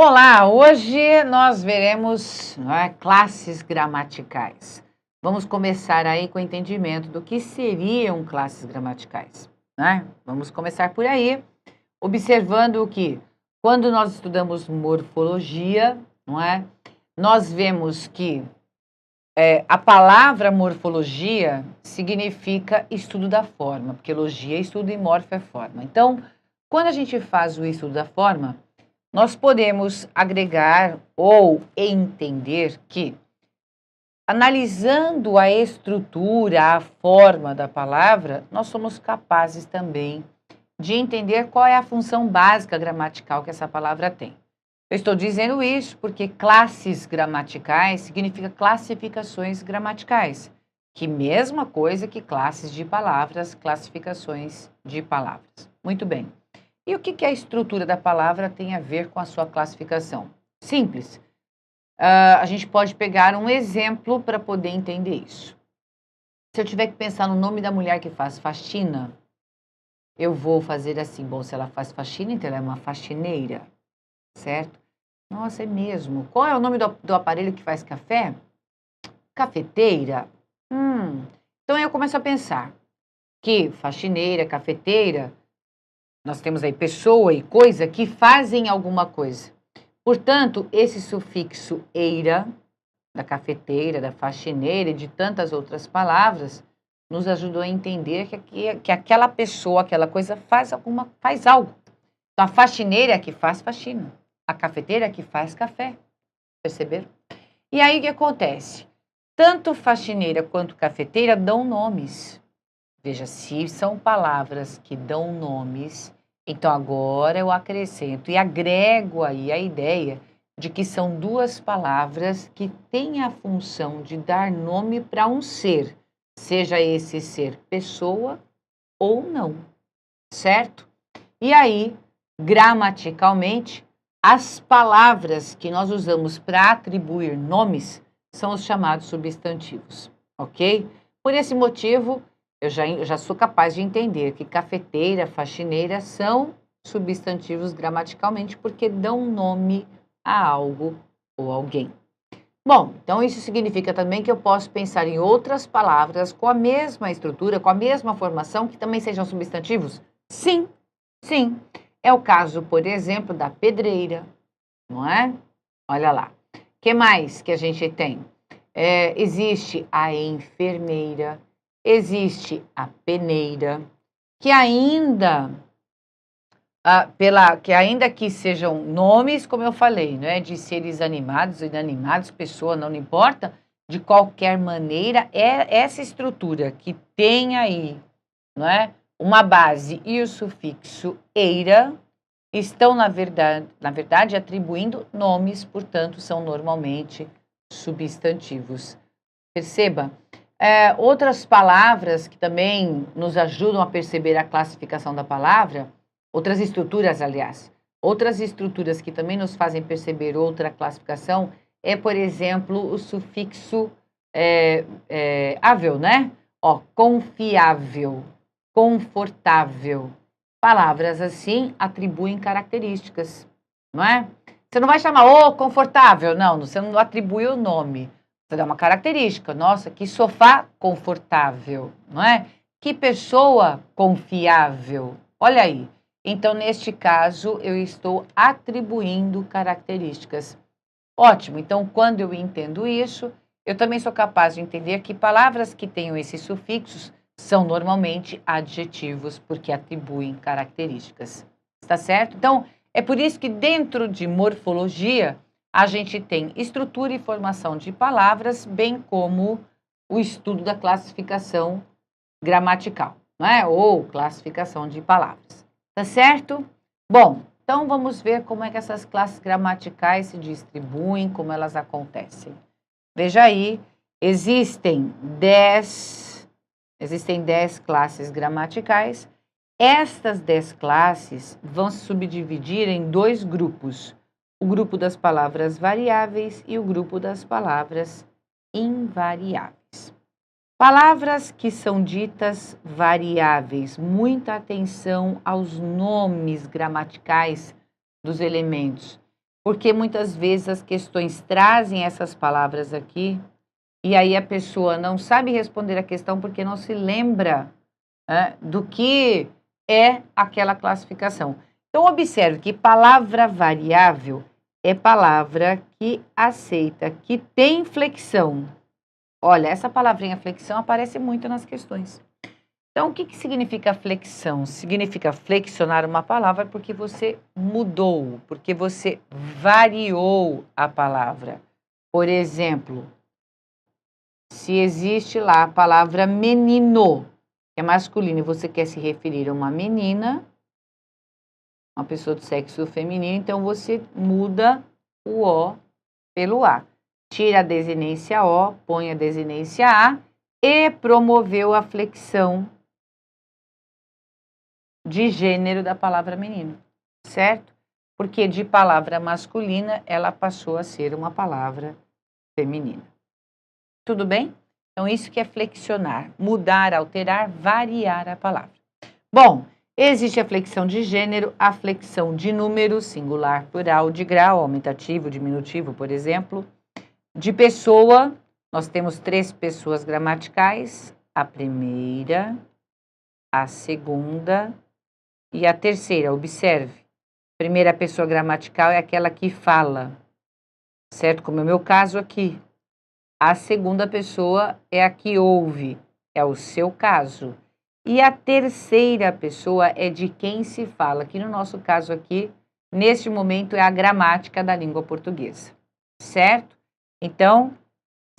Olá, hoje nós veremos, não é, classes gramaticais. Vamos começar aí com o entendimento do que seriam classes gramaticais, né? Vamos começar por aí, observando que quando nós estudamos morfologia, não é, nós vemos que a palavra morfologia significa estudo da forma, porque logia é estudo e morfo é forma. Então, quando a gente faz o estudo da forma, nós podemos agregar ou entender que, analisando a estrutura, a forma da palavra, nós somos capazes também de entender qual é a função básica gramatical que essa palavra tem. Eu estou dizendo isso porque classes gramaticais significa classificações gramaticais, que mesma coisa que classes de palavras, classificações de palavras. Muito bem. E o que a estrutura da palavra tem a ver com a sua classificação? Simples. A gente pode pegar um exemplo para poder entender isso. Se eu tiver que pensar no nome da mulher que faz faxina, eu vou fazer assim, bom, se ela faz faxina, então ela é uma faxineira, certo? Nossa, é mesmo. Qual é o nome do aparelho que faz café? Cafeteira. Então eu começo a pensar que faxineira, cafeteira, nós temos aí pessoa e coisa que fazem alguma coisa. Portanto, esse sufixo eira, da cafeteira, da faxineira e de tantas outras palavras, nos ajudou a entender que aquela pessoa, aquela coisa faz algo. Então, a faxineira é a que faz faxina. A cafeteira é a que faz café. Perceberam? E aí o que acontece? Tanto faxineira quanto cafeteira dão nomes. Veja, se são palavras que dão nomes, então agora eu acrescento e agrego aí a ideia de que são duas palavras que têm a função de dar nome para um ser, seja esse ser pessoa ou não, certo? E aí, gramaticalmente, as palavras que nós usamos para atribuir nomes são os chamados substantivos, ok? Por esse motivo, eu já sou capaz de entender que cafeteira, faxineira são substantivos gramaticalmente porque dão nome a algo ou alguém. Bom, então isso significa também que eu posso pensar em outras palavras com a mesma estrutura, com a mesma formação, que também sejam substantivos? Sim, sim. É o caso, por exemplo, da pedreira, não é? Olha lá. O que mais que a gente tem? Existe a enfermeira, existe a peneira, que ainda que sejam nomes, como eu falei, né, de seres animados, inanimados, pessoa, não importa, de qualquer maneira, é essa estrutura que tem aí, não é, uma base e o sufixo eira, estão, na verdade, atribuindo nomes, portanto, são normalmente substantivos. Perceba, outras palavras que também nos ajudam a perceber a classificação da palavra, outras estruturas, aliás, outras estruturas que também nos fazem perceber outra classificação por exemplo, o sufixo ável, né? Ó, confiável, confortável. Palavras assim atribuem características, não é? Você não vai chamar confortável, não, você não atribui o nome. Você dá uma característica. Nossa, que sofá confortável, não é? Que pessoa confiável. Olha aí. Então, neste caso, eu estou atribuindo características. Ótimo. Então, quando eu entendo isso, eu também sou capaz de entender que palavras que tenham esses sufixos são normalmente adjetivos, porque atribuem características. Está certo? Então, é por isso que dentro de morfologia, a gente tem estrutura e formação de palavras, bem como o estudo da classificação gramatical, não é? Ou classificação de palavras. Tá certo? Bom, então vamos ver como é que essas classes gramaticais se distribuem, como elas acontecem. Veja aí, existem 10 classes gramaticais. Estas 10 classes vão se subdividir em dois grupos: o grupo das palavras variáveis e o grupo das palavras invariáveis. Palavras que são ditas variáveis, muita atenção aos nomes gramaticais dos elementos. porque muitas vezes as questões trazem essas palavras aqui, e aí a pessoa não sabe responder a questão porque não se lembra, né, do que é aquela classificação. Então, observe que palavra variável é palavra que aceita, que tem flexão. Olha, essa palavrinha flexão aparece muito nas questões. Então, o que significa flexão? Significa flexionar uma palavra porque você mudou, porque você variou a palavra. Por exemplo, se existe lá a palavra menino, que é masculino, e você quer se referir a uma menina, uma pessoa do sexo feminino, então você muda o O pelo A. Tira a desinência O, põe a desinência A e promoveu a flexão de gênero da palavra menino, certo? Porque de palavra masculina ela passou a ser uma palavra feminina. Tudo bem? Então isso que é flexionar, mudar, alterar, variar a palavra. Bom, existe a flexão de gênero, a flexão de número, singular, plural, de grau, aumentativo, diminutivo, por exemplo. De pessoa, nós temos 3 pessoas gramaticais, a primeira, a segunda e a terceira. Observe, primeira pessoa gramatical é aquela que fala, certo? Como é o meu caso aqui. A segunda pessoa é a que ouve, é o seu caso. E a terceira pessoa é de quem se fala, que no nosso caso aqui, neste momento, é a gramática da língua portuguesa, certo? Então,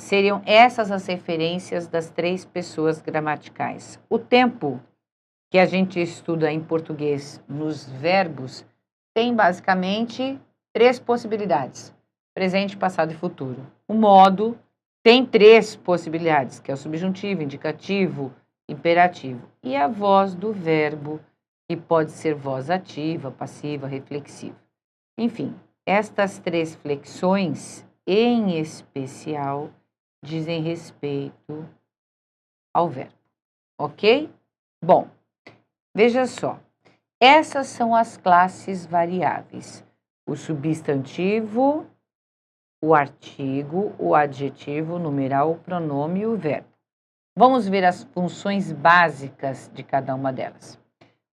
seriam essas as referências das 3 pessoas gramaticais. O tempo que a gente estuda em português nos verbos tem basicamente 3 possibilidades: presente, passado e futuro. O modo tem 3 possibilidades, que é o subjuntivo, indicativo, imperativo. E a voz do verbo, que pode ser voz ativa, passiva, reflexiva. Enfim, estas 3 flexões, em especial, dizem respeito ao verbo. Ok? Bom, veja só. Essas são as classes variáveis: o substantivo, o artigo, o adjetivo, o numeral, o pronome e o verbo. Vamos ver as funções básicas de cada uma delas.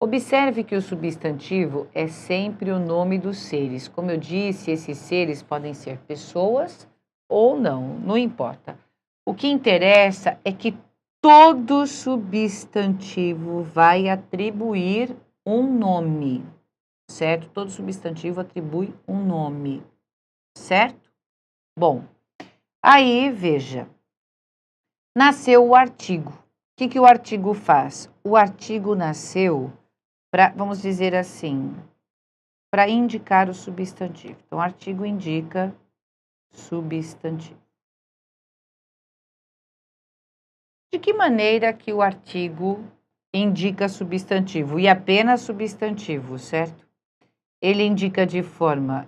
Observe que o substantivo é sempre o nome dos seres. Como eu disse, esses seres podem ser pessoas ou não importa. O que interessa é que todo substantivo vai atribuir um nome, certo? Todo substantivo atribui um nome, certo? Bom, aí veja, nasceu o artigo. O que o artigo faz? O artigo nasceu para, vamos dizer assim, para indicar o substantivo. Então, o artigo indica substantivo. De que maneira que o artigo indica substantivo? E apenas substantivo, certo? Ele indica de forma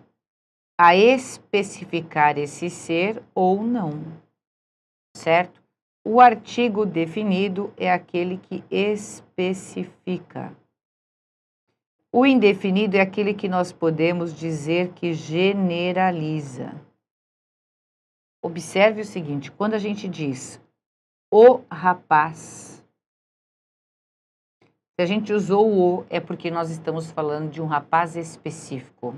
a especificar esse ser ou não, certo? O artigo definido é aquele que especifica. O indefinido é aquele que nós podemos dizer que generaliza. Observe o seguinte, quando a gente diz o rapaz, se a gente usou o é porque nós estamos falando de um rapaz específico.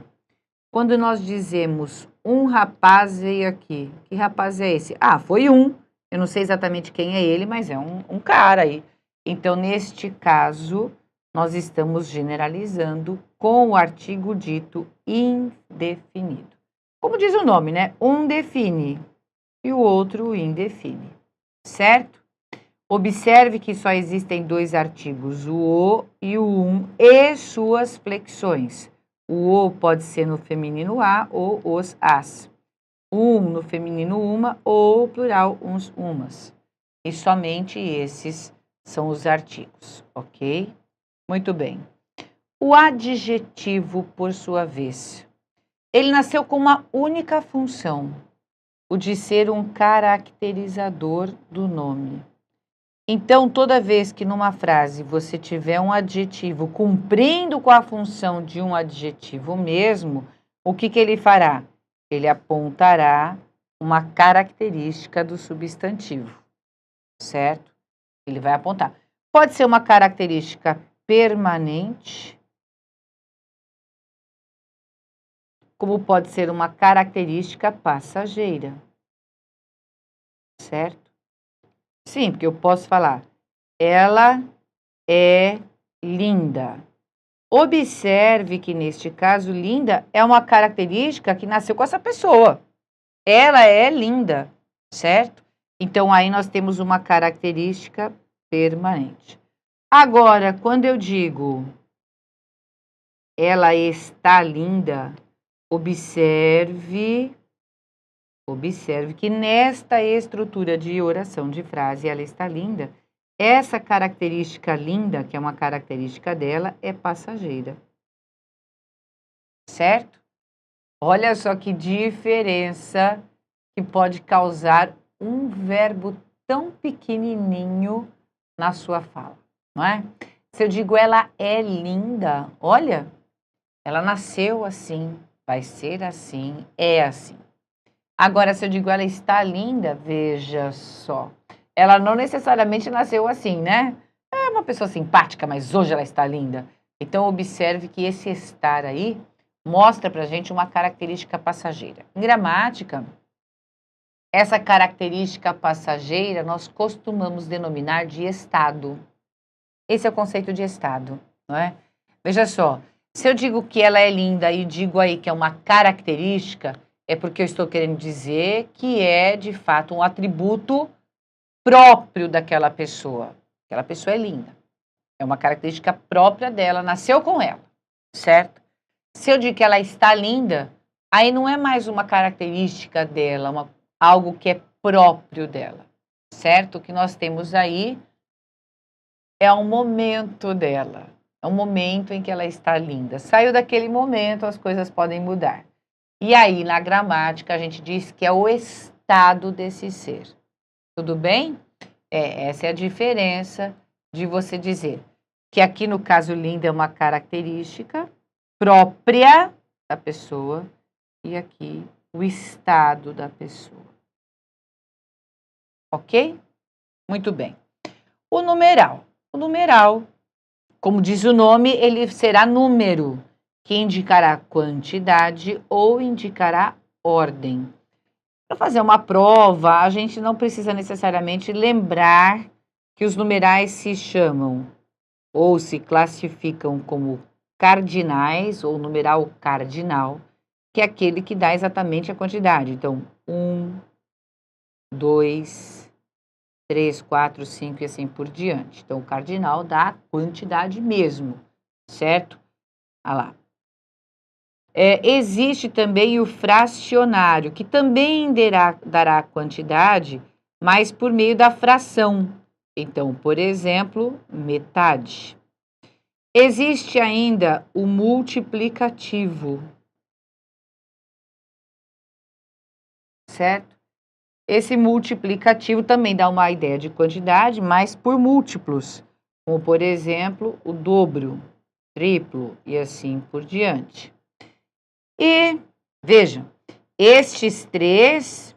Quando nós dizemos um rapaz veio aqui, que rapaz é esse? Ah, foi um. Eu não sei exatamente quem é ele, mas é um cara aí. Então, neste caso, nós estamos generalizando com o artigo dito indefinido. Como diz o nome, né? Um define e o outro indefine, certo? Observe que só existem 2 artigos, o e o e suas flexões. O o pode ser no feminino a ou os as. No feminino uma ou plural uns, umas. E somente esses são os artigos, ok? Muito bem. O adjetivo, por sua vez, ele nasceu com uma única função, o de ser um caracterizador do nome. Então, toda vez que numa frase você tiver um adjetivo cumprindo com a função de um adjetivo mesmo, o que que ele fará? Ele apontará uma característica do substantivo, certo? Ele vai apontar. Pode ser uma característica permanente, como pode ser uma característica passageira, certo? Sim, porque eu posso falar, ela é linda. Observe que, neste caso, linda é uma característica que nasceu com essa pessoa. Ela é linda, certo? Então, aí nós temos uma característica permanente. Agora, quando eu digo ela está linda, observe que nesta estrutura de oração de frase, ela está linda, essa característica linda, que é uma característica dela, é passageira. Certo? Olha só que diferença que pode causar um verbo tão pequenininho na sua fala, não é? Se eu digo ela é linda, olha, ela nasceu assim, vai ser assim, é assim. Agora, se eu digo ela está linda, veja só. Ela não necessariamente nasceu assim, né? É uma pessoa simpática, mas hoje ela está linda. Então, observe que esse estar aí mostra pra gente uma característica passageira. Em gramática, essa característica passageira nós costumamos denominar de estado. Esse é o conceito de estado, não é? Veja só, se eu digo que ela é linda e digo aí que é uma característica, é porque eu estou querendo dizer que é, de fato, um atributo próprio daquela pessoa. Aquela pessoa é linda. É uma característica própria dela, nasceu com ela, certo? Se eu digo que ela está linda, aí não é mais uma característica dela, algo que é próprio dela, certo? O que nós temos aí é um momento dela, é um momento em que ela está linda. Saiu daquele momento, as coisas podem mudar. E aí, na gramática, a gente diz que é o estado desse ser. Tudo bem? Essa é a diferença de você dizer que aqui, no caso, linda é uma característica própria da pessoa e aqui o estado da pessoa. Ok? Muito bem. O numeral. O numeral, como diz o nome, ele será número, que indicará quantidade ou indicará ordem. Para fazer uma prova, a gente não precisa necessariamente lembrar que os numerais se chamam ou se classificam como cardinais ou numeral cardinal, que é aquele que dá exatamente a quantidade. Então, 1, 2, 3, 4, 5 e assim por diante. Então, o cardinal dá a quantidade mesmo, certo? Olha lá. Existe também o fracionário, que também dará quantidade, mas por meio da fração. Então, por exemplo, metade. Existe ainda o multiplicativo, certo? Esse multiplicativo também dá uma ideia de quantidade, mas por múltiplos, como, por exemplo, o dobro, triplo e assim por diante. E, vejam, estes três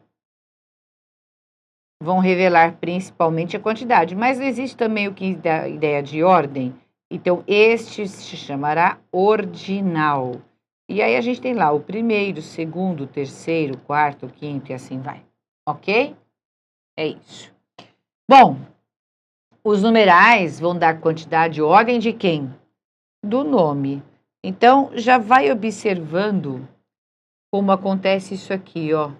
vão revelar principalmente a quantidade, mas existe também o que dá ideia de ordem. Então, este se chamará ordinal. E aí a gente tem lá o primeiro, segundo, terceiro, quarto, quinto e assim vai. Ok? É isso. Bom, os numerais vão dar quantidade e ordem de quem? Do nome. Então, já vai observando como acontece isso aqui, ó.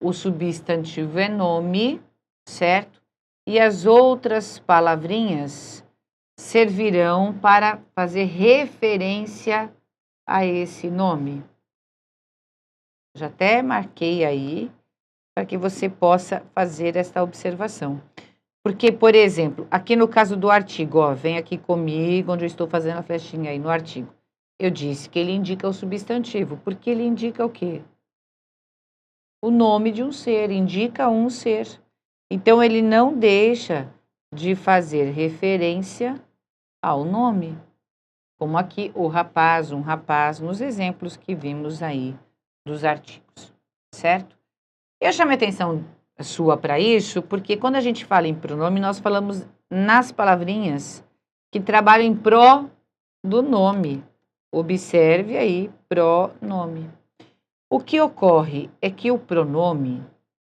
O substantivo é nome, certo? E as outras palavrinhas servirão para fazer referência a esse nome. Já até marquei aí para que você possa fazer esta observação. Porque, por exemplo, aqui no caso do artigo, ó, vem aqui comigo, onde eu estou fazendo a flechinha aí no artigo. Eu disse que ele indica o substantivo, porque ele indica o quê? O nome de um ser, indica um ser. Então, ele não deixa de fazer referência ao nome, como aqui o rapaz, um rapaz, nos exemplos que vimos aí dos artigos, certo? Eu chamei atenção sua para isso, porque quando a gente fala em pronome, nós falamos nas palavrinhas que trabalham em pró do nome. Observe aí, pronome. O que ocorre é que o pronome,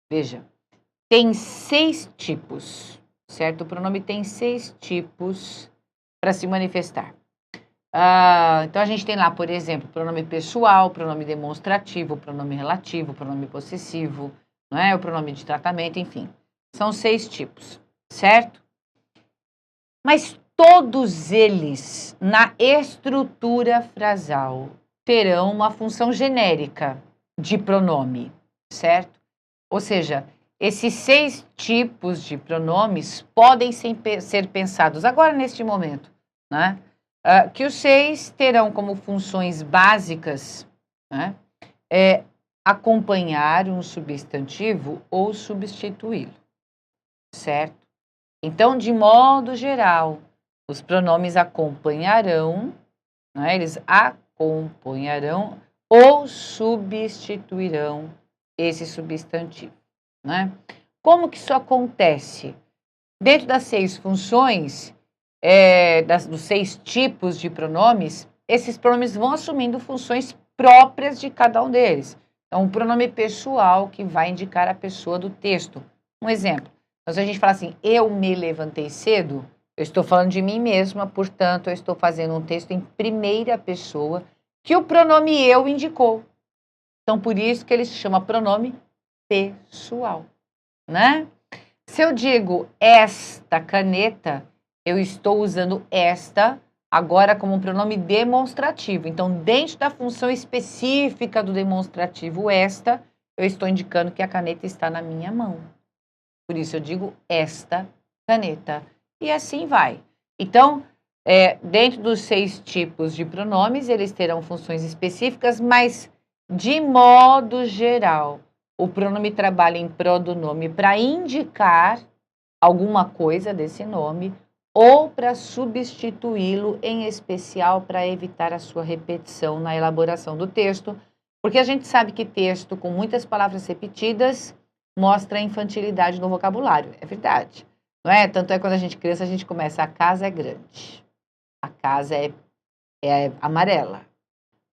veja, tem 6 tipos, certo? O pronome tem 6 tipos para se manifestar. Então, a gente tem lá, por exemplo, pronome pessoal, pronome demonstrativo, pronome relativo, pronome possessivo, não é? O pronome de tratamento, enfim. São 6 tipos, certo? Mas todos eles, na estrutura frasal, terão uma função genérica de pronome, certo? Ou seja, esses 6 tipos de pronomes podem ser pensados agora, neste momento, né? Que os 6 terão como funções básicas, né, acompanhar um substantivo ou substituí-lo, certo? Então, de modo geral, os pronomes acompanharão, né, eles acompanharão ou substituirão esse substantivo, né? Como que isso acontece? Dentro das 6 funções, dos 6 tipos de pronomes, esses pronomes vão assumindo funções próprias de cada um deles. Então, um pronome pessoal que vai indicar a pessoa do texto. Um exemplo, então, se a gente fala assim, eu me levantei cedo, eu estou falando de mim mesma, portanto, eu estou fazendo um texto em primeira pessoa que o pronome eu indicou. Então, por isso que ele se chama pronome pessoal, né? Se eu digo esta caneta, eu estou usando esta agora como um pronome demonstrativo. Então, dentro da função específica do demonstrativo esta, eu estou indicando que a caneta está na minha mão. Por isso eu digo esta caneta. E assim vai. Então, dentro dos 6 tipos de pronomes, eles terão funções específicas, mas de modo geral, o pronome trabalha em prol do nome para indicar alguma coisa desse nome ou para substituí-lo, em especial para evitar a sua repetição na elaboração do texto, porque a gente sabe que texto com muitas palavras repetidas mostra a infantilidade no vocabulário. É verdade, não é? Tanto é quando a gente criança, a gente começa, a casa é grande, a casa é amarela,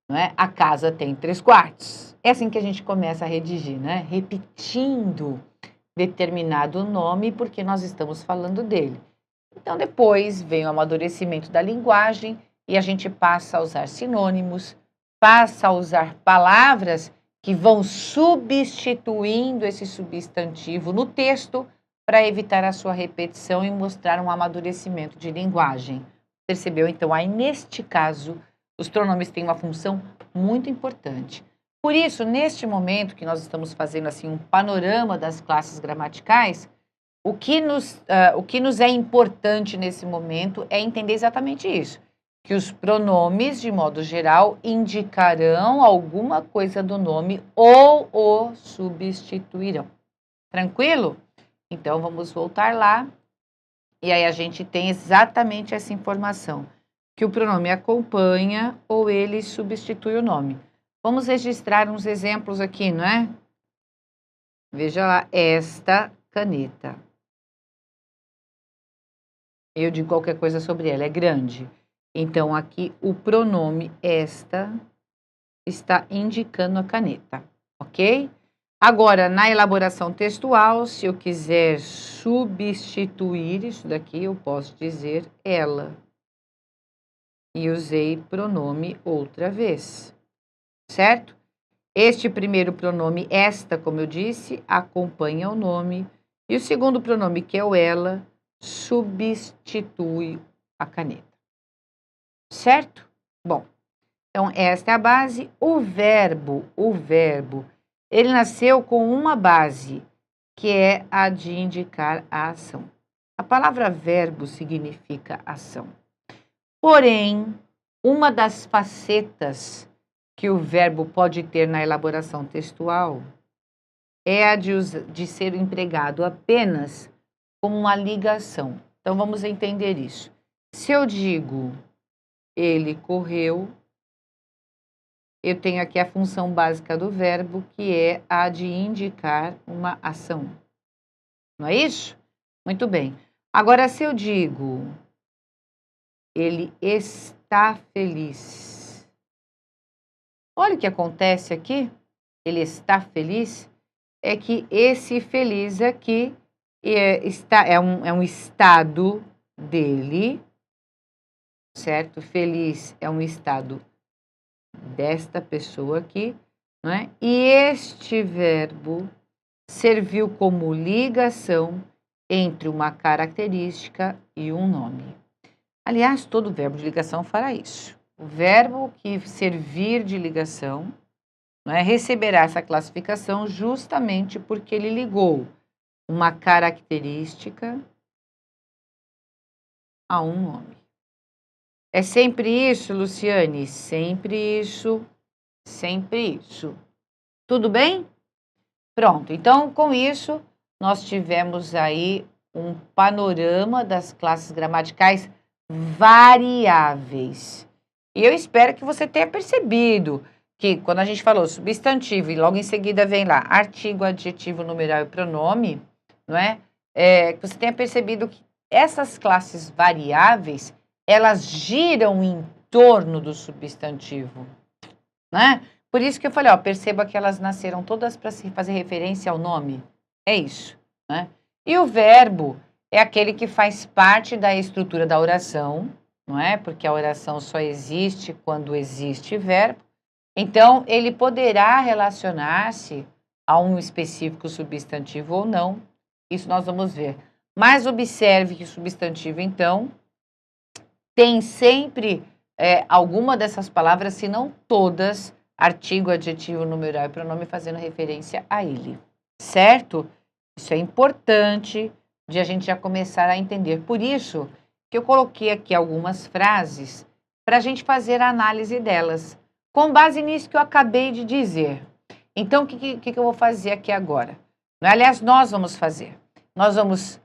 não é? A casa tem 3 quartos. É assim que a gente começa a redigir, né? Repetindo determinado nome porque nós estamos falando dele. Então, depois vem o amadurecimento da linguagem e a gente passa a usar sinônimos, passa a usar palavras que vão substituindo esse substantivo no texto para evitar a sua repetição e mostrar um amadurecimento de linguagem. Percebeu? Então, aí, neste caso, os pronomes têm uma função muito importante. Por isso, neste momento que nós estamos fazendo assim um panorama das classes gramaticais, o que nos é importante nesse momento é entender exatamente isso, que os pronomes, de modo geral, indicarão alguma coisa do nome ou o substituirão. Tranquilo? Então, vamos voltar lá. E aí a gente tem exatamente essa informação, que o pronome acompanha ou ele substitui o nome. Vamos registrar uns exemplos aqui, não é? Veja lá, esta caneta. Eu digo qualquer coisa sobre ela, é grande. Então, aqui o pronome esta está indicando a caneta, ok? Agora, na elaboração textual, se eu quiser substituir isso daqui, eu posso dizer ela. E usei pronome outra vez, certo? Este primeiro pronome, esta, como eu disse, acompanha o nome. E o segundo pronome, que é o ela, substitui a caneta. Certo? Bom, então esta é a base. O verbo, ele nasceu com uma base, que é a de indicar a ação. A palavra verbo significa ação. Porém, uma das facetas que o verbo pode ter na elaboração textual é a de ser empregado apenas como uma ligação. Então, vamos entender isso. Se eu digo, ele correu. Eu tenho aqui a função básica do verbo, que é a de indicar uma ação. Não é isso? Muito bem. Agora, se eu digo, ele está feliz. Olha o que acontece aqui. Ele está feliz. É que esse feliz aqui é um estado dele, certo? Feliz é um estado desta pessoa aqui, não é? E este verbo serviu como ligação entre uma característica e um nome. Aliás, todo verbo de ligação fará isso. O verbo que servir de ligação, não é, receberá essa classificação justamente porque ele ligou uma característica a um nome. É sempre isso, Luciane? Sempre isso, sempre isso. Tudo bem? Pronto, então com isso nós tivemos aí um panorama das classes gramaticais variáveis. E eu espero que você tenha percebido que quando a gente falou substantivo e logo em seguida vem lá artigo, adjetivo, numeral e pronome, não é? Que você tenha percebido que essas classes variáveis, elas giram em torno do substantivo, né? Por isso que eu falei, ó, perceba que elas nasceram todas para se fazer referência ao nome. É isso, né? E o verbo é aquele que faz parte da estrutura da oração, não é? Porque a oração só existe quando existe verbo. Então, ele poderá relacionar-se a um específico substantivo ou não. Isso nós vamos ver. Mas observe que o substantivo, então, tem sempre alguma dessas palavras, se não todas, artigo, adjetivo, numeral e pronome fazendo referência a ele, certo? Isso é importante de a gente já começar a entender. Por isso que eu coloquei aqui algumas frases para a gente fazer a análise delas, com base nisso que eu acabei de dizer. Então, o que eu vou fazer aqui agora? Aliás, nós vamos fazer. Nós vamos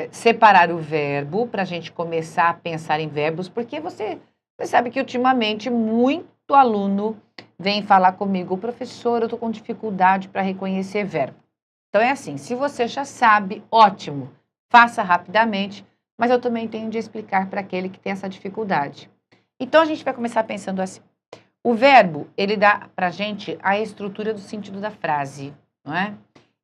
separar o verbo para a gente começar a pensar em verbos, porque você sabe que ultimamente muito aluno vem falar comigo, professor, eu estou com dificuldade para reconhecer verbo. Então é assim, se você já sabe, ótimo, faça rapidamente, mas eu também tenho de explicar para aquele que tem essa dificuldade. Então a gente vai começar pensando assim. O verbo, ele dá para a gente a estrutura do sentido da frase, não é?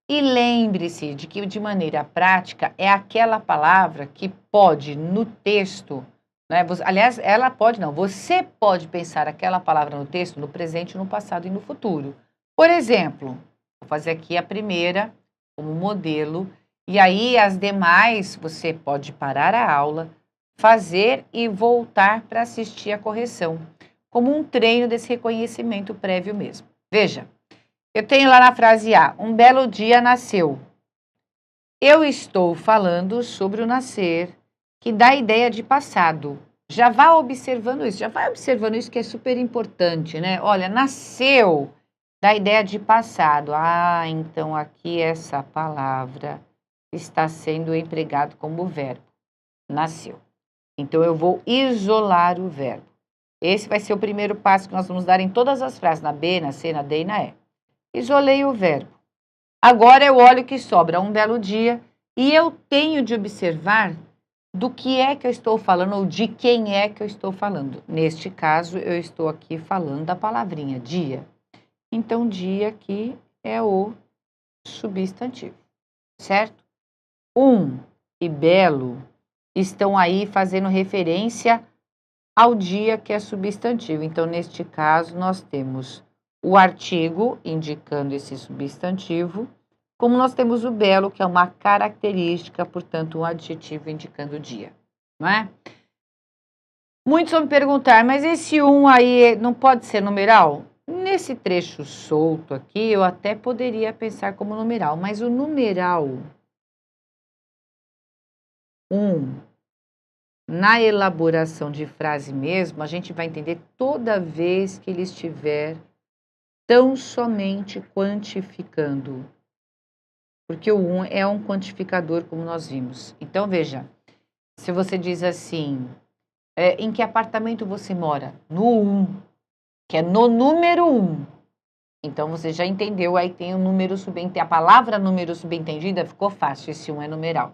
E lembre-se de que, de maneira prática, é aquela palavra que pode, no texto, né? Aliás, ela pode não, você pode pensar aquela palavra no texto, no presente, no passado e no futuro. Por exemplo, vou fazer aqui a primeira como modelo, e aí as demais você pode parar a aula, fazer e voltar para assistir a correção, como um treino desse reconhecimento prévio mesmo. Veja. Eu tenho lá na frase A, um belo dia nasceu. Eu estou falando sobre o nascer, que dá ideia de passado. Já vá observando isso, que é super importante, né? Olha, nasceu, dá ideia de passado. Ah, então aqui essa palavra está sendo empregado como verbo. Nasceu. Então eu vou isolar o verbo. Esse vai ser o primeiro passo que nós vamos dar em todas as frases, na B, na C, na D e na E. Isolei o verbo. Agora eu olho o que sobra, um belo dia, e eu tenho de observar do que é que eu estou falando ou de quem é que eu estou falando. Neste caso, eu estou aqui falando da palavrinha dia. Então, dia aqui é o substantivo, certo? Um e belo estão aí fazendo referência ao dia que é substantivo. Então, neste caso, nós temos o artigo indicando esse substantivo, como nós temos o belo, que é uma característica, portanto, um adjetivo indicando o dia, não é? Muitos vão me perguntar, mas esse um aí não pode ser numeral? Nesse trecho solto aqui, eu até poderia pensar como numeral, mas o numeral 1, na elaboração de frase mesmo, a gente vai entender toda vez que ele estiver tão somente quantificando. Porque o 1 é um quantificador, como nós vimos. Então, veja, se você diz assim, Em que apartamento você mora? No 1, que é no número 1. Então, você já entendeu, aí tem o número subentendido. A palavra número subentendida ficou fácil, esse 1 é numeral.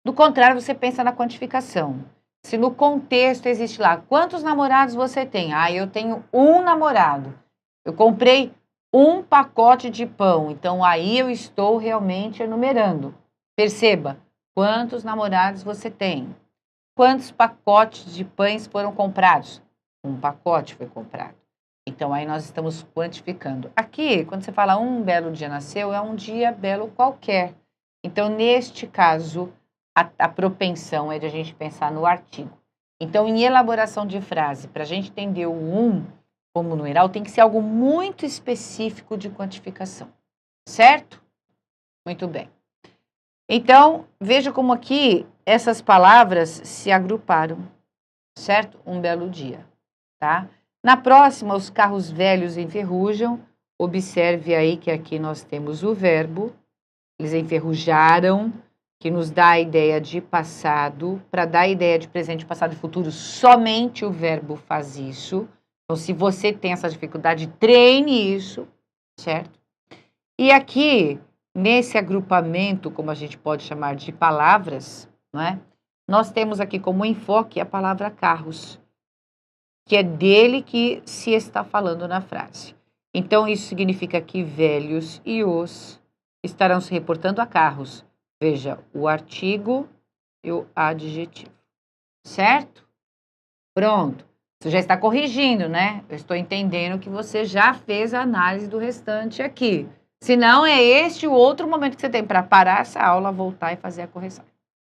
Do contrário, você pensa na quantificação. Se no contexto existe lá, quantos namorados você tem? Eu tenho um namorado. Eu comprei um pacote de pão. Então, aí eu estou realmente enumerando. Perceba, quantos namorados você tem? Quantos pacotes de pães foram comprados? Um pacote foi comprado. Então, aí nós estamos quantificando. Aqui, quando você fala um belo dia nasceu, é um dia belo qualquer. Então, neste caso, a propensão é de a gente pensar no artigo. Então, em elaboração de frase, para a gente entender o 1 como numeral, tem que ser algo muito específico de quantificação. Certo? Muito bem. Então, veja como aqui essas palavras se agruparam. Certo? Um belo dia. Tá? Na próxima, os carros velhos enferrujam. Observe aí que aqui nós temos o verbo. Eles enferrujaram, que nos dá a ideia de passado. Para dar a ideia de presente, passado e futuro, somente o verbo faz isso. Então, se você tem essa dificuldade, treine isso, certo? E aqui, nesse agrupamento, como a gente pode chamar de palavras, não é? Nós temos aqui como enfoque a palavra carros, que é dele que se está falando na frase. Então, isso significa que velhos e os estarão se reportando a carros. Veja, o artigo e o adjetivo. Certo? Pronto. Você já está corrigindo, né? Eu estou entendendo que você já fez a análise do restante aqui. Se não, é este o outro momento que você tem para parar essa aula, voltar e fazer a correção.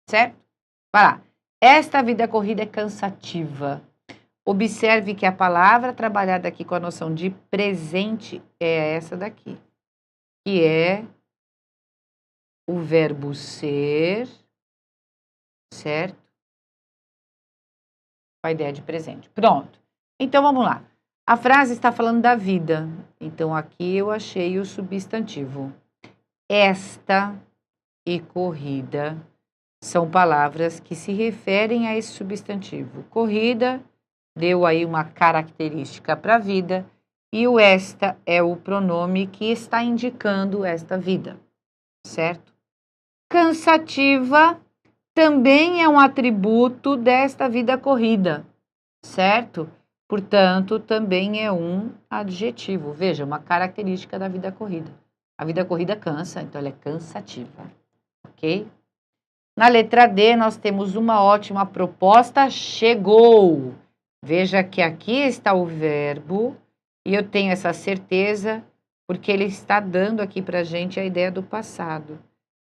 Certo? Vai lá. Esta vida corrida é cansativa. Observe que a palavra trabalhada aqui com a noção de presente é essa daqui, que é o verbo ser, certo? Com a ideia de presente. Pronto. Então, vamos lá. A frase está falando da vida. Então, aqui eu achei o substantivo. Esta e corrida são palavras que se referem a esse substantivo. Corrida deu aí uma característica para a vida, e o esta é o pronome que está indicando esta vida, certo? Cansativa também é um atributo desta vida corrida, certo? Portanto, também é um adjetivo. Veja, uma característica da vida corrida. A vida corrida cansa, então ela é cansativa, ok? Na letra D, nós temos uma ótima proposta, chegou. Veja que aqui está o verbo, e eu tenho essa certeza, porque ele está dando aqui para a gente a ideia do passado.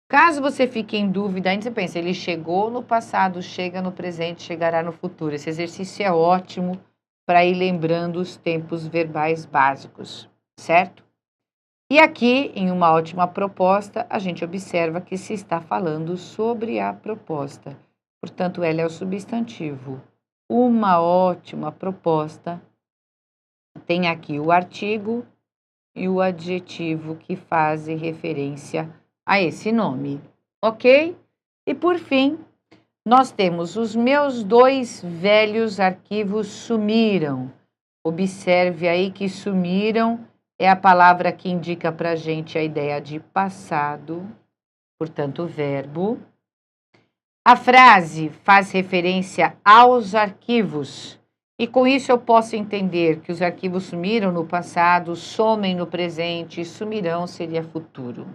Caso você fique em dúvida, ainda você pensa, ele chegou no passado, chega no presente, chegará no futuro. Esse exercício é ótimo para ir lembrando os tempos verbais básicos, certo? E aqui, em uma ótima proposta, a gente observa que se está falando sobre a proposta. Portanto, ela é o substantivo. Uma ótima proposta tem aqui o artigo e o adjetivo que fazem referência a esse nome, ok? E por fim, nós temos os meus 2 velhos arquivos sumiram. Observe aí que sumiram é a palavra que indica para a gente a ideia de passado, portanto, verbo. A frase faz referência aos arquivos, e com isso eu posso entender que os arquivos sumiram no passado, somem no presente, sumirão seria futuro,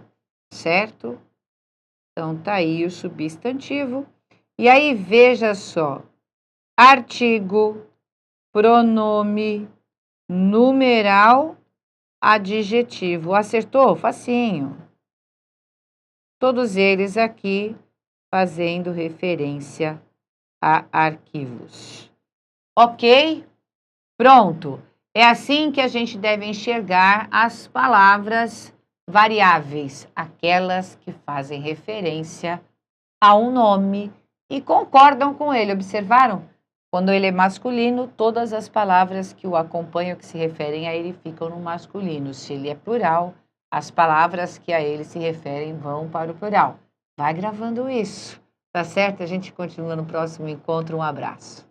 certo? Então, tá aí o substantivo. E aí, veja só, artigo, pronome, numeral, adjetivo. Acertou? Facinho. Todos eles aqui fazendo referência a arquivos. Ok? Pronto. É assim que a gente deve enxergar as palavras variáveis, aquelas que fazem referência a um nome e concordam com ele. Observaram? Quando ele é masculino, todas as palavras que o acompanham, que se referem a ele, ficam no masculino. Se ele é plural, as palavras que a ele se referem vão para o plural. Vai gravando isso, tá certo? A gente continua no próximo encontro. Um abraço.